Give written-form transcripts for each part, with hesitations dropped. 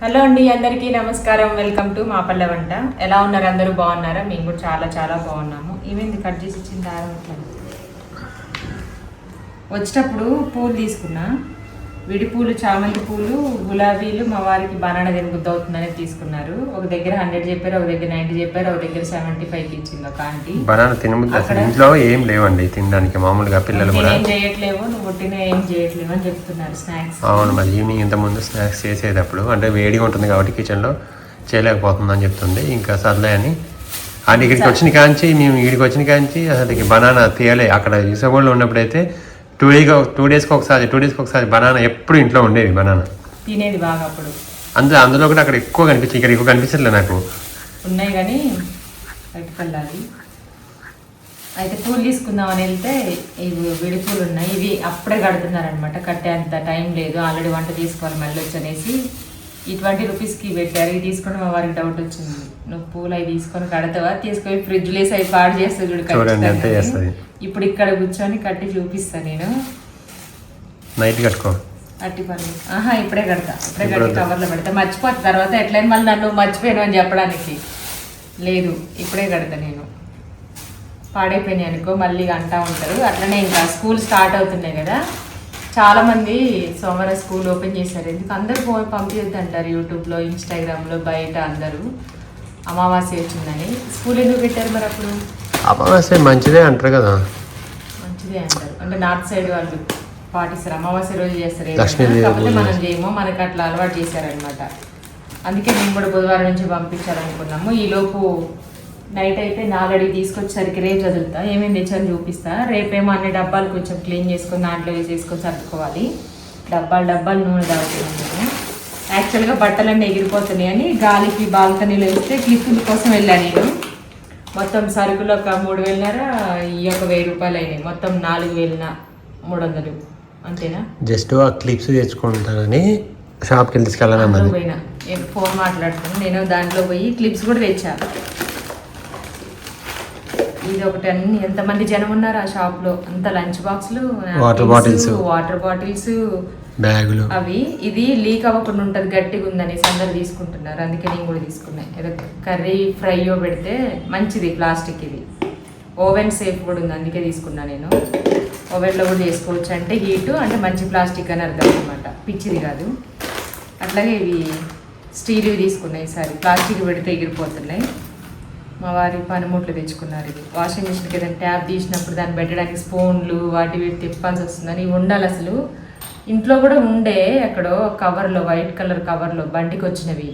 Hello అండి, అందరికీ నమస్కారం. వెల్కమ్ టు మా పల్లె వంట. ఎలా ఉన్నారు? అందరూ బాగున్నారా? మేము కూడా చాలా చాలా బాగున్నాము. ఈవెంది కట్ చేసి ఇచ్చిన దారం ఇట్లా వచ్చేటప్పుడు పూలు తీసుకున్నా. విడి పూలు, చామంతి పూలు, గులాబీలు మా వారికి బనానా తినబుద్ధి అవుతుందని తీసుకున్నారు. ఒక దగ్గర 100 చెప్పారు, ఒక దగ్గర 90 చెప్పారు, ఒక దగ్గర 75 ఇచ్చింది ఒక ఆంటీ. బనానా తినబుద్ధి అసలు ఇంట్లో ఏం లేవండి తినడానికి. మామూలుగా పిల్లలు కూడా ఏం చేయట్లేవు, నువ్వు పుట్టిన ఏం చేయట్లేవు అని చెప్తున్నారు. స్నాక్స్ అవును, మరి ఈవినింగ్ ఇంతకుముందు స్నాక్స్ చేసేటప్పుడు అంటే వేడిగా ఉంటుంది కాబట్టి కిచెన్లో చేయలేకపోతుందని చెప్తుంది. ఇంకా సర్లే అని ఆ ఇక్కడికి వచ్చిన కాంచి మేము ఇక్కడికి వచ్చిన కాంచి అసలు బనానా తీయలే. అక్కడ ఇసగోళ్ళు ఉన్నప్పుడైతే 2 డేస్కి ఒకసారి బనానా ఎప్పుడు ఇంట్లో ఉండేవి. బనానా తినేది బాగా అప్పుడు. అందులో కూడా అక్కడ ఎక్కువ కనిపించింది, ఇక్కడ ఎక్కువ కనిపించట్లే నాకు. ఉన్నాయి కానీ బయటకెళ్ళాలి. అయితే పూలు తీసుకుందామని వెళ్తే ఇవి విడి పూలు ఉన్నాయి. ఇవి అప్పుడే కడుతున్నారనమాట. కట్టేంత టైం లేదు, ఆల్రెడీ వంట తీసుకోవాలి మళ్ళీ వచ్చనేసి ఈ 20 రూపీస్కి పెట్టారు. ఇవి తీసుకుని మా వారికి డౌట్ వచ్చింది, నువ్వు పూలు అవి తీసుకొని కడతావా, తీసుకొని ఫ్రిడ్జ్లో వేసి అవి పాడు చేస్తే చూడు. ఇప్పుడు ఇక్కడ కూర్చొని కట్టి చూపిస్తాను నేను. నైట్ కట్టుకో అట్టి పని ఇప్పుడే కడతా. ఇప్పుడే కట్టి కవర్లో పెడతా. మర్చిపోతా తర్వాత ఎట్లయినా మళ్ళీ నన్ను మర్చిపోయాను అని చెప్పడానికి లేదు. ఇప్పుడే కడతా నేను. పాడైపోయినాయి అనుకో మళ్ళీ అంటా ఉంటారు. అట్లనే ఇంకా స్కూల్ స్టార్ట్ అవుతున్నాయి కదా, చాలామంది సోమవారం స్కూల్ ఓపెన్ చేశారు. ఎందుకు అందరూ పంపించద్దు అంటారు యూట్యూబ్లో, ఇన్స్టాగ్రామ్లో, బయట అందరూ. అమావాస్య వచ్చిందని స్కూల్ ఎందుకు పెట్టారు మరి అప్పుడు? అమావాస్య మంచిదే అంటారు కదా. మంచిదే అంటారు అంటే నార్త్ సైడ్ వాళ్ళు పాటిస్తారు, అమావాస్య రోజు చేస్తారు. కాకపోతే మనం చేయమో, మనకు అట్లా అలవాటు చేశారనమాట. అందుకే మేము కూడా బుధవారం నుంచి పంపించాలనుకున్నాము. ఈలోపు నైట్ అయితే ఆల్రెడీ తీసుకొచ్చేసరికి రేపు చదువుతా. ఏమేమి తెచ్చారని చూపిస్తా. రేపేమో అన్ని డబ్బాలు కొంచెం క్లీన్ చేసుకొని దాంట్లో వేసేసుకొని సర్దుకోవాలి. డబ్బాలు నూనె తాగుతున్నాను నేను. యాక్చువల్గా బట్టలన్నీ ఎగిరిపోతున్నాయి అని గాలికి బాల్కనీలో వేస్తే క్లిప్పుల కోసం వెళ్ళాను నేను. మొత్తం సరుకులు ఒక 3,000 ఈ ఒక 1,000 రూపాయలు అయినాయి. మొత్తం 4,300 అంతేనా? జస్ట్ ఆ క్లిప్స్ తెచ్చుకుంటానని షాప్కి వెళ్ళి తీసుకెళ్ళాను. పోయినా ఫోన్ మాట్లాడుతున్నాను నేను, దాంట్లో పోయి క్లిప్స్ కూడా తెచ్చా. ఇది ఒకటి అన్ని ఎంతమంది జనం ఉన్నారు ఆ షాప్ లో. అంత లంచ్ బాక్స్లు, వాటర్ బాటిల్స్, బ్యాగులు అవి. ఇది లీక్ అవ్వకుండా ఉంటుంది, గట్టిగా ఉందనేసి అందరు తీసుకుంటున్నారు. అందుకే నేను కూడా తీసుకున్నాను. ఏదో కర్రీ ఫ్రైయో పెడితే మంచిది. ప్లాస్టిక్ ఇది, ఓవెన్ సేఫ్ కూడా ఉంది, అందుకే తీసుకున్నాను నేను. ఓవెన్లో కూడా చేసుకోవచ్చు, అంటే హీటు అంటే మంచి ప్లాస్టిక్ అని అర్థం అనమాట, పిచ్చిది కాదు. అట్లాగే ఇవి స్టీల్వి తీసుకున్నాయి. ఈసారి ప్లాస్టిక్ పెడితే ఎగిరిపోతున్నాయి. మా వారి పనిముట్లు తెచ్చుకున్నారు. ఇవి వాషింగ్ మిషన్కి ఏదైనా ట్యాప్ తీసినప్పుడు దాన్ని పెట్టడానికి స్పూన్లు వాటి వీటి తిప్పాల్సి వస్తుందని ఇవి ఉండాలి. అసలు ఇంట్లో కూడా ఉండే ఎక్కడో కవర్లో, వైట్ కలర్ కవర్లో బండికి వచ్చినవి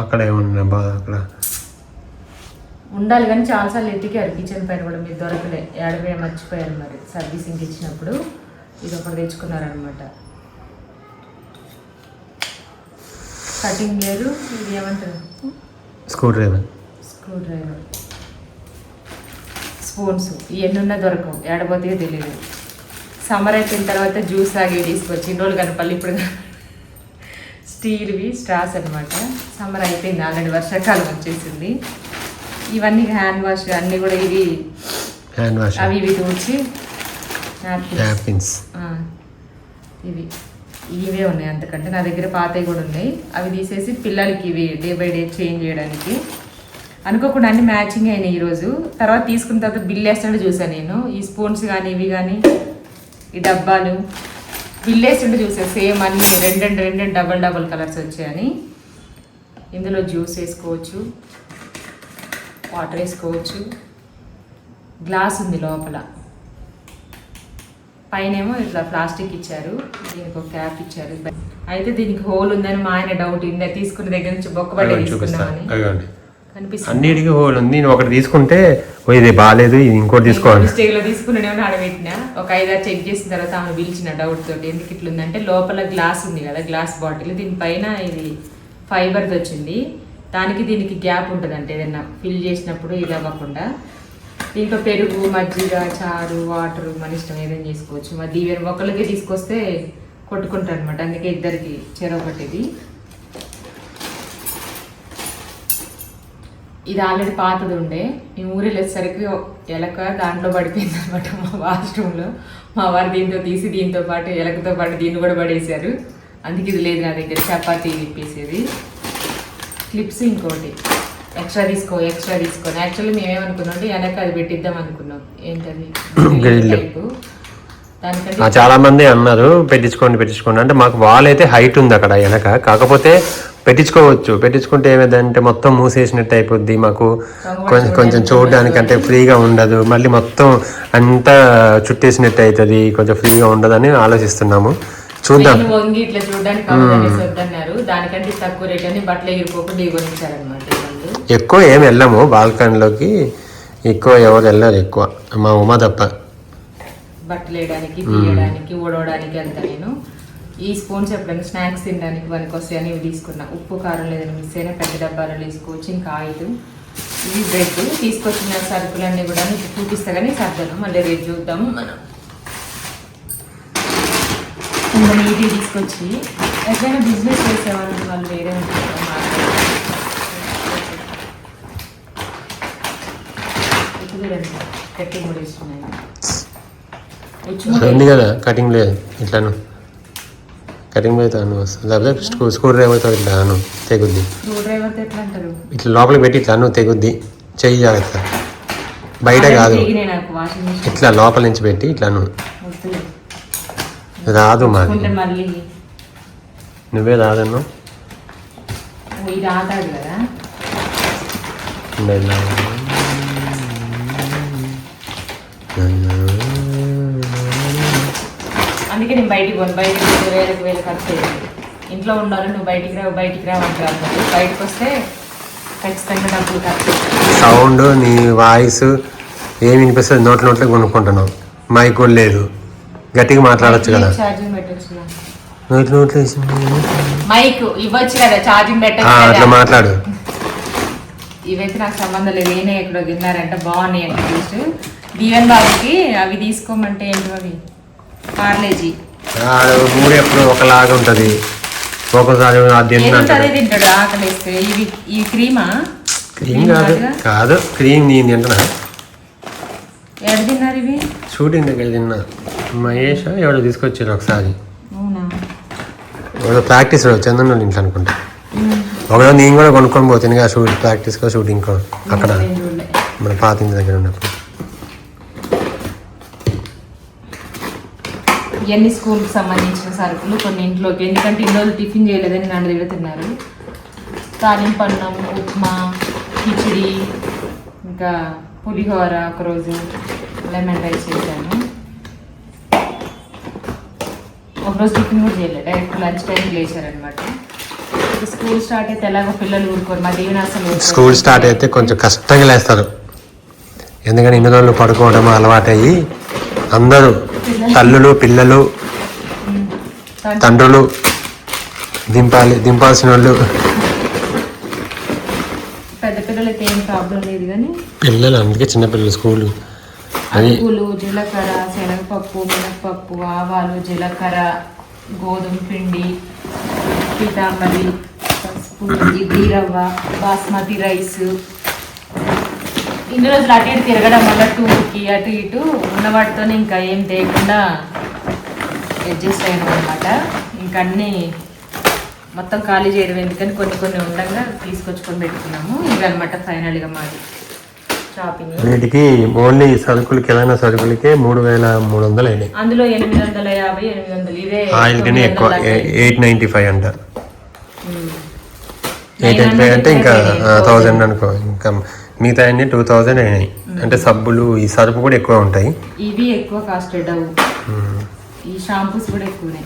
అక్కడ అక్కడ ఉండాలి. కానీ చాలాసార్లు ఎత్తికారు కిచెన్ పైన కూడా, మీరు దొరకలే, ఏడవే మర్చిపోయారు. మరి సర్వీసింగ్ ఇచ్చినప్పుడు ఇది ఒకటి తెచ్చుకున్నారనమాట. కటింగ్ లేదు, ఇది ఏమంటారు, స్క్రూ డ్రైవర్, స్పూన్స్. ఇవన్నీ దొరకవు, ఏడబోతే తెలియదు. సమ్మర్ అయిపోయిన తర్వాత జ్యూస్ తాగి తీసుకొచ్చి ఇన్ని రోజులు కనపల్లి. ఇప్పుడు స్టీల్వి స్ట్రాస్ అనమాట. సమ్మర్ అయిపోయింది ఆల్రెడీ, వర్షాకాలం వచ్చేసింది. ఇవన్నీ హ్యాండ్ వాష్ అన్నీ కూడా. ఇవి హ్యాండ్ వాష్, అవి ఇవి తూర్చి నాప్కిన్స్, ఇవే ఉన్నాయి. అంతకంటే నా దగ్గర పాతవి కూడా ఉన్నాయి. అవి తీసేసి పిల్లలకి ఇవి డే బై డే చేంజ్ చేయడానికి అనుకోకుండా అన్ని మ్యాచింగ్ అయినాయి ఈరోజు. తర్వాత తీసుకున్న తర్వాత బిల్ వేస్తుంటే చూసాను నేను. ఈ స్పూన్స్ కానీ ఇవి కానీ ఈ డబ్బాలు బిల్ వేస్తుంటే చూసాను. సేమ్ అన్ని రెండు డబల్ కలర్స్ వచ్చాయని. ఇందులో జ్యూస్ వేసుకోవచ్చు, వాటర్ వేసుకోవచ్చు. గ్లాస్ ఉంది లోపల, పైనేమో ఇట్లా ప్లాస్టిక్ ఇచ్చారు, దీనికి ఒక క్యాప్ ఇచ్చారు. అయితే దీనికి హోల్ ఉందని మా ఆయన డౌట్. ఇందా తీసుకున్న దగ్గర నుంచి బొక్కబడ్డ తీసుకున్నామని అన్నిటికీ హోల్ ఉంది. నేను ఒకటి తీసుకుంటే ఇది బాగాలేదు, ఇది ఇంకోటి తీసుకోవాలి. మిస్టేక్లో తీసుకున్నానేమో ఆడబెట్టిన. ఒక 5-6 చెక్ చేసిన తర్వాత ఆమె పిలిచిన డౌట్ తోటి, ఎందుకు ఇట్లుందంటే లోపల గ్లాస్ ఉంది కదా, గ్లాస్ బాటిల్, దీనిపైన ఇది ఫైబర్ది వచ్చింది. దానికి దీనికి గ్యాప్ ఉంటుంది, అంటే ఏదైనా ఫిల్ చేసినప్పుడు ఇది అవ్వకుండా. దీంట్లో పెరుగు, మజ్జిగ, చారు, వాటర్ మన ఇష్టం ఏదైనా చేసుకోవచ్చు. మరి ఈవెన్ ఒకరికి తీసుకొస్తే కొట్టుకుంటారు అనమాట, అందుకే ఇద్దరికి చెరొకటిది. ఇది ఆల్రెడీ పాతది ఉండే, మేము ఊరిలో వచ్చేసరికి ఎలక దాంట్లో పడిపోయింది అనమాట మా వాష్రూమ్లో. మా వారు దీంతో తీసి దీంతో పాటు ఎలకతో పాటు దీన్ని కూడా పడేశారు. అందుకే ఇది లేదు నా దగ్గర, చపాతీ విప్పేసేది. క్లిప్స్ ఇంకోటి ఎక్స్ట్రా తీసుకొని యాక్చువల్లీ మేమేమనుకున్నాం అంటే వెనక అది పెట్టిద్దాం అనుకున్నాం. ఏంటది టైపు దానికంటే చాలా మంది అన్నారు పెట్టించుకోండి అంటే మాకు వాల్ అయితే హైట్ ఉంది అక్కడ వెనక, కాకపోతే పెట్టించుకుంటే ఏమైందంటే మొత్తం మూసేసినట్టు అయిపోద్ది, మాకు కొంచెం చూడడానికి అంటే ఫ్రీగా ఉండదు, మళ్ళీ మొత్తం అంతా చుట్టేసినట్టు అవుతుంది, కొంచెం ఫ్రీగా ఉండదని ఆలోచిస్తున్నాము. చూద్దాం. వంగి ఇట్లా చూడడానికి వద్దన్నారు, దానికంటే తక్కువ రేట్ అని బట్టలు ఎగిరిపోకుండా ఇవ్వనిచ్చారనమాట. ఎక్కువ ఏమి వెళ్ళము బాల్కనీలోకి, ఎక్కువ ఎవరు వెళ్ళారు ఎక్కువ, మా ఉమా తప్ప. బట్టలు వేయడానికి, తీయడానికి, ఊడవడానికి అంతా నేను ఈ స్పూన్స్ ఎప్పుడైనా స్నాక్స్ తినడానికి పనికి వస్తాయని ఇవి తీసుకున్నా. ఉప్పు కారం లేదని మిస్ అయినా పెద్ద డబ్బాలో తీసుకోవచ్చు. ఇంకా ఆయిల్, ఇవి బ్రెడ్ తీసుకొచ్చిన సరుకులన్నీ కూడా చూపిస్తా కానీ సర్దను, మళ్ళీ రేపు చూద్దాము. మనం ఇంకా నీట్గా తీసుకొచ్చి ఎక్కడైనా బిజినెస్ చేసేవాళ్ళు వాళ్ళు వేరే ఉంటారు కటింగ్ కూడా ఇస్తున్నాయి ఉంది కదా, కటింగ్ లేదు ఇట్లాను, కటింగ్ అయితే అను వస్తుంది, లేకపోతే స్క్రూ డ్రైవర్తో ఇట్లా అను తెగుద్ది. స్క్రూ డ్రైవర్తో ఎట్లా అంటారు, ఇట్లా లోపలికి పెట్టి ఇట్లా అను తెగుద్ది, చెయ్యి జాగ్రత్త, బయట కాదు ఇట్లా లోపల నుంచి పెట్టి ఇట్లా అను. రాదు మాది, మళ్ళీ నువ్వే రాదన్ను ఇది ఆటాడు కదా. అందుకే నేను బయటికి పోను, బయటికి వేలకు ఖర్చు చేయాలి. ఇంట్లో ఉండాలి, నువ్వు బయటికి రావంటారు, బయటకు వస్తే ఖచ్చితంగా డబ్బులు ఖర్చు. సౌండ్ నీ వాయిస్ ఏమి వినిపిస్తుంది, నోట్లో కొనుక్కుంటున్నావు, మైక్ కూడా లేదు, గట్టిగా మాట్లాడచ్చు కదా. ఛార్జింగ్ పెట్టచ్చు, నోట్లో మైక్ ఇవ్వచ్చు కదా, ఛార్జింగ్ పెట్టచ్చు, అట్లా మాట్లాడు. ఇవైతే నాకు సంబంధం లేదు, నేనే ఎక్కడో తిన్నారంట, బాగున్నాయి అంటే టేస్ట్. దీవెన్ బాబుకి అవి తీసుకోమంటే ఏంటి అవి పార్లేజీ, మూడు ఎప్పుడు ఒకలాగా ఉంటుంది, ఒకసారి అదే తింటాడు ఆకలి వేస్తే. ఇవి క్రీమా? క్రీమ్ కాదు క్రీమ్ నేను తింటున్నా. ఎక్కడ తిన్నారు ఇవి? షూటింగ్ దగ్గర తిన్నా, మహేష్ ఎవడో తీసుకొచ్చారు ఒకసారి, అవునా? ఎవడో ప్రాక్టీస్ చందన్ ఇంట్లో అనుకుంటా, ఒకరోజు నేను కూడా కొనుక్కొని పోతుంది కదా ప్రాక్టీస్కో షూటింగ్కో అక్కడ మన పాత ఇంటి దగ్గర ఉన్నప్పుడు. ఇవన్నీ స్కూల్కి సంబంధించిన సరుకులు, కొన్ని ఇంట్లోకి, ఎందుకంటే ఇన్ని రోజులు టిఫిన్ చేయలేదని నన్ను దగ్గర తిన్నారు. తాలింపన్నం, ఉప్మా, కిచిడి, ఇంకా పులిహోర, ఒకరోజు లెమన్ రైస్ చేశాను. ఒకరోజు టిఫిన్ కూడా చేయలేదు, డైరెక్ట్ లంచ్ టైంకి లేచారనమాట. స్కూల్ స్టార్ట్ అయితే ఎలాగో పిల్లలు ఊరుకోరు, మా దీవెన అసలు. స్కూల్ స్టార్ట్ అయితే కొంచెం కష్టంగా లేస్తారు, ఎందుకంటే ఇన్ని రోజులు పడుకోవడం అలవాటయ్యి అందరూ తల్లులు పిల్లలు తండ్రులు దింపాల్సిన వాళ్ళు. పెద్ద పిల్లలకి ఏం ప్రాబ్లం లేదు కానీ పిల్లలు అందుకే చిన్నపిల్లలు స్కూల్ అటుకులు, జీలకర్ర, శనగపప్పు, మినపప్పు, ఆవాలు, జీలకర్ర, గోధుమ పిండి, పితాంబరి, పసుపు, ఇడ్లీ రవ్వ, బాస్మతి రైస్. ఇన్ని రోజులు అటు ఇటు తిరగడం వల్ల టూర్కి అటు ఇటు ఉన్న వాటితోనే ఇంకా ఏం తేయకుండా అడ్జస్ట్ అయినాం అనమాట. ఇంకా అన్నీ మొత్తం ఖాళీ చేయడం ఎందుకని కొన్ని ఉండగా తీసుకొచ్చుకొని పెట్టుకున్నాము. ఇవి అనమాట ఫైనల్గా మాది షాపింగ్. వీటికి ఓన్లీ సరుకులకి ఏదైనా సరుకులకే 3,300 అయినాయి. అందులో 850, 800 ఇవే. ఆయిల్ కానీ ఎక్కువ 895 అంట. 895 అంటే ఇంకా 1000 అనుకో, ఇంకా మిగతా అన్ని 2000 అయినాయి. అంటే సబ్బులు ఈ సరుపు కూడా ఎక్కువ ఉంటాయి, ఇవి ఎక్కువ కాస్ట్ డవ్. ఈ షాంపూస్ కూడా ఎక్కువనే,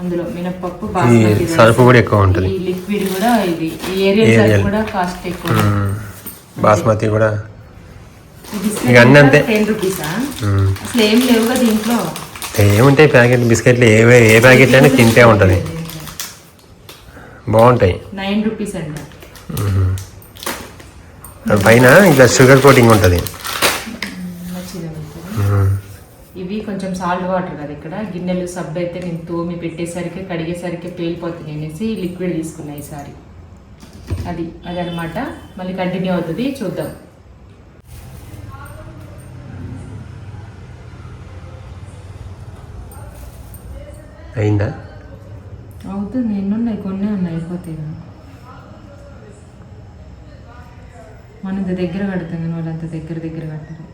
అందులో మినపప్పు, బాస్మతి సరుపు కూడా ఎక్కువ ఉంటుంది, లిక్విడ్ కూడా ఇది ఏరియల్ కూడా కాస్ట్ ఎక్కువ. బాస్మతి కూడా ఇక అన్నీ అంతే. 10 రూపీసా? అసలు ఏం లేవుగా దీంట్లో. ఏముంటాయి ప్యాకెట్ బిస్కెట్లు, ఏ ప్యాకెట్ అయినా తింటే ఉంటుంది, బాగుంటాయి. 9 రూపీస్ అంట. పైన ఇంకా షుగర్ కోటింగ్ ఉంటుంది. ఇవి కొంచెం సాల్ట్ వాటర్ కదా, ఇక్కడ గిన్నెలు సబ్బు అయితే నేను తోమి పెట్టేసరికి కడిగేసరికి పేలిపోతుంది అనేసి లిక్విడ్ తీసుకున్నా ఈసారి. అది అనమాట. మళ్ళీ కంటిన్యూ అవుతుంది, చూద్దాం. అయిందా? అవుతుంది, ఎన్నున్నాయి, కొన్ని ఉన్నాయి, అయిపోతాయి. మన దగ్గర కడతాం కానీ వాళ్ళు అంత దగ్గర కట్టారు.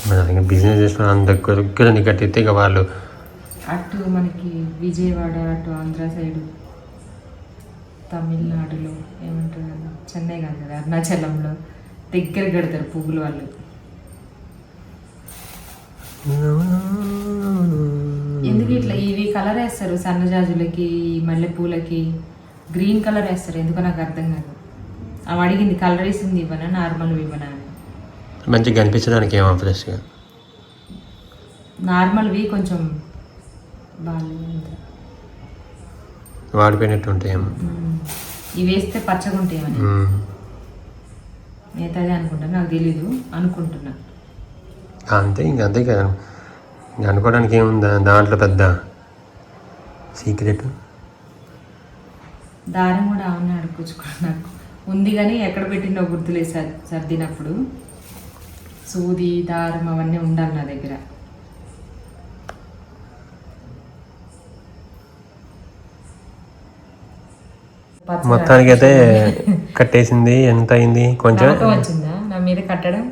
మన బిజినెస్ చేసుకుని అంత దగ్గర కట్టితే ఇక వాళ్ళు అటు మనకి విజయవాడ, అటు ఆంధ్ర సైడు, తమిళనాడులో ఏమంటారు కదా, చెన్నై కాదు కదా, అరుణాచలంలో దగ్గర కడతారు పువ్వులు వాళ్ళు. ఎందుకు ఇట్లా ఇవి కలర్ వేస్తారు సన్నజాజులకి, మల్లెపూలకి గ్రీన్ కలర్ వేస్తారు, ఎందుకో నాకు అర్థం కాదు. అవి అడిగింది కలర్ వేసింది ఇవ్వనా, నార్మల్ ఇవ్వనా అని. మంచిగా కనిపించడానికి ఏమో ఫ్రెష్గా, నార్మల్వి కొంచెం బాగాలేదు, వాడిపోయినట్టు ఉంటాయేమో. ఇవి వేస్తే పచ్చగా ఉంటాయేమని మిగతాదే అనుకుంటా, నాకు తెలీదు, అనుకుంటున్నా అంతే. అంతే కదా, ఇంక అనుకోవడానికి ఏముందా దాంట్లో పెద్ద సీక్రెట్. దారం కూడా అవన్నీ అడుక్కొచ్చుకోండి, నాకు ఉంది కానీ ఎక్కడ పెట్టిండో గుర్తులేదు. సర్దినప్పుడు సూది, దారం అవన్నీ ఉండాలి నా దగ్గర. మొత్తానికి అయితే కట్టేసింది. ఎంత అయింది? కొంచెం వచ్చిందా నా మీద కట్టడం?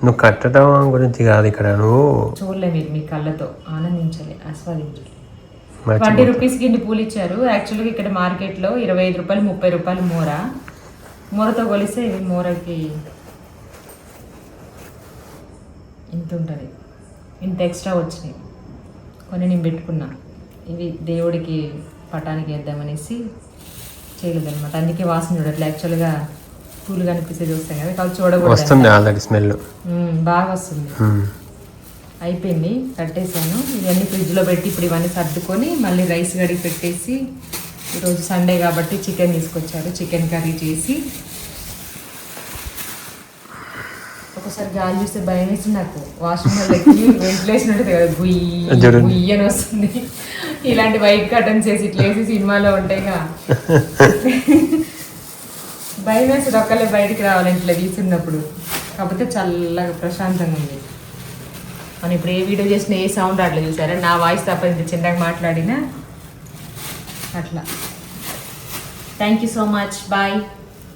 నువ్వు కట్టడం గురించి కాదు ఇక్కడ, నువ్వు చూడలే, మీరు మీ కళ్ళతో ఆనందించాలి, ఆస్వాదించాలి. 20 రూపీస్కి ఇన్ని పూలు ఇచ్చారు. యాక్చువల్గా ఇక్కడ మార్కెట్లో 25 రూపాయలు, 30 రూపాయలు మూరతో కొలిస్తే ఇవి మూరకి ఇంత ఉంటుంది, ఇంత ఎక్స్ట్రా వచ్చినాయి. కొన్ని నేను పెట్టుకున్నా, ఇవి దేవుడికి పటానికి వేద్దామనేసి చేయలేదు అనమాట. అందుకే వాసన చూడట్లే. యాక్చువల్గా పూలు కనిపిస్తే చూస్తాం కదా, కాబట్టి చూడకూడదు. వస్తుంది ఆల్రెడీ స్మెల్ బాగా వస్తుంది. అయిపోయింది, కట్టేసాను. ఇవన్నీ ఫ్రిడ్జ్లో పెట్టి ఇప్పుడు ఇవన్నీ సర్దుకొని మళ్ళీ రైస్ గడికి పెట్టేసి, ఈరోజు సండే కాబట్టి చికెన్ తీసుకొచ్చారు, చికెన్ కర్రీ చేసి. ఒకసారి గాలి చూస్తే భయం వేసి నాకు, వాష్రూమ్లోకి వెంటిలేషన్ ఉంటుంది కదా, గుయ్యి అని వస్తుంది. ఇలాంటి వైట్ కర్టన్స్ వేసి ఇట్లా వేసి సినిమాలో ఉంటాయిగా, భయం వేస్తుంది ఒక్కలే బయటికి రావాలంటే ఇట్లా తీసుకున్నప్పుడు. కాకపోతే చల్లగా ప్రశాంతంగా ఉంది. మనం ఇప్పుడు ఏ వీడియో చేసినా ఏ సౌండ్ అట్లా చూసారా, నా వాయిస్ తప్ప ఇంత చిన్నగా మాట్లాడినా అట్లా. Thank you so much, bye.